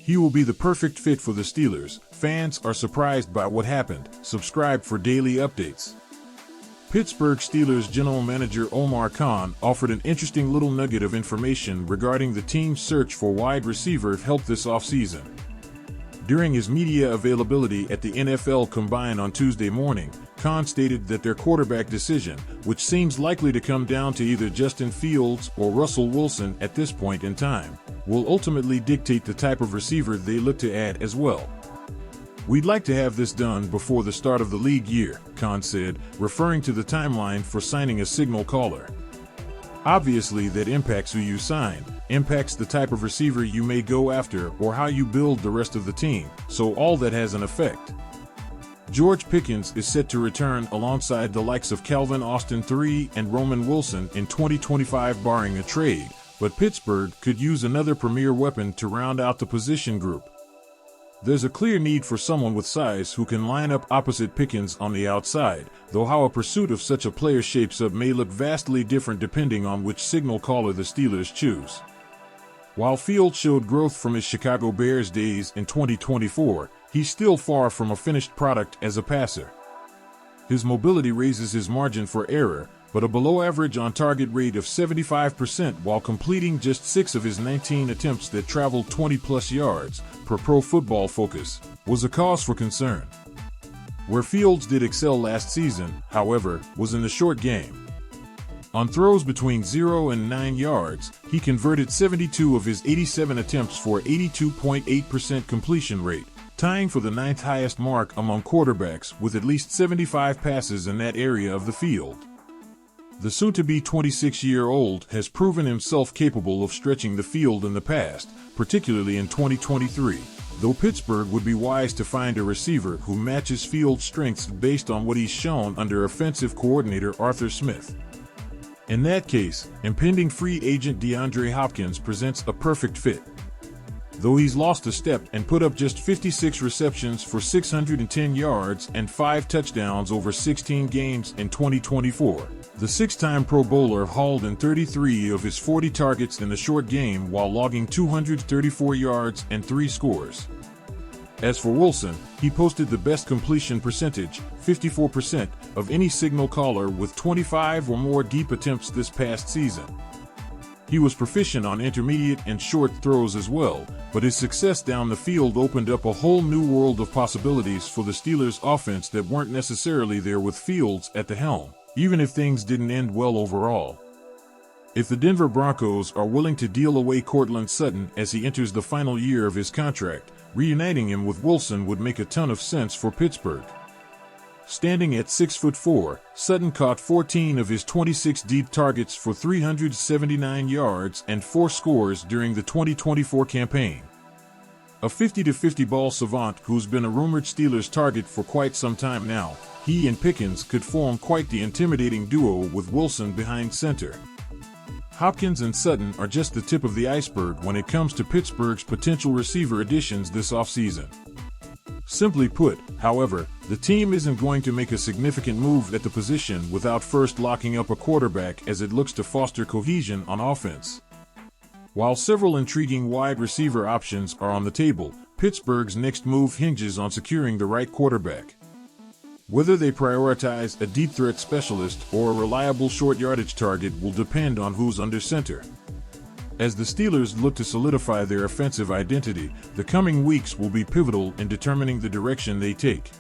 He will be the perfect fit for the Steelers. Fans are surprised by what happened. Subscribe for daily updates. Pittsburgh Steelers general manager Omar Khan offered an interesting little nugget of information regarding the team's search for wide receiver help this offseason. During his media availability at the NFL Combine on Tuesday morning, Khan stated that their quarterback decision, which seems likely to come down to either Justin Fields or Russell Wilson at this point in time, will ultimately dictate the type of receiver they look to add as well. "We'd like to have this done before the start of the league year," Khan said, referring to the timeline for signing a signal caller. "Obviously that impacts who you sign, impacts the type of receiver you may go after or how you build the rest of the team, so all that has an effect." George Pickens is set to return alongside the likes of Calvin Austin III and Roman Wilson in 2025 barring a trade, but Pittsburgh could use another premier weapon to round out the position group. "There's a clear need for someone with size who can line up opposite Pickens on the outside, though how a pursuit of such a player shapes up may look vastly different depending on which signal caller the Steelers choose." While Fields showed growth from his Chicago Bears days in 2024, he's still far from a finished product as a passer. His mobility raises his margin for error, but a below-average on-target rate of 75% while completing just 6 of his 19 attempts that traveled 20-plus yards, per Pro Football Focus, was a cause for concern. Where Fields did excel last season, however, was in the short game. On throws between 0 and 9 yards, he converted 72 of his 87 attempts for 82.8% completion rate, tying for the 9th highest mark among quarterbacks with at least 75 passes in that area of the field. The soon-to-be 26-year-old has proven himself capable of stretching the field in the past, particularly in 2023, though Pittsburgh would be wise to find a receiver who matches Fields' strengths based on what he's shown under offensive coordinator Arthur Smith. In that case, impending free agent DeAndre Hopkins presents a perfect fit. Though he's lost a step and put up just 56 receptions for 610 yards and 5 touchdowns over 16 games in 2024, the 6-time Pro Bowler hauled in 33 of his 40 targets in the short game while logging 234 yards and 3 scores. As for Wilson, he posted the best completion percentage, 54%, of any signal caller with 25 or more deep attempts this past season. He was proficient on intermediate and short throws as well, but his success down the field opened up a whole new world of possibilities for the Steelers' offense that weren't necessarily there with Fields at the helm, even if things didn't end well overall. If the Denver Broncos are willing to deal away Courtland Sutton as he enters the final year of his contract, reuniting him with Wilson would make a ton of sense for Pittsburgh. Standing at 6'4", Sutton caught 14 of his 26 deep targets for 379 yards and 4 scores during the 2024 campaign. A 50-50 ball savant who's been a rumored Steelers target for quite some time now, he and Pickens could form quite the intimidating duo with Wilson behind center. Hopkins and Sutton are just the tip of the iceberg when it comes to Pittsburgh's potential receiver additions this offseason. Simply put, however, the team isn't going to make a significant move at the position without first locking up a quarterback as it looks to foster cohesion on offense. While several intriguing wide receiver options are on the table, Pittsburgh's next move hinges on securing the right quarterback. Whether they prioritize a deep threat specialist or a reliable short yardage target will depend on who's under center. As the Steelers look to solidify their offensive identity, the coming weeks will be pivotal in determining the direction they take.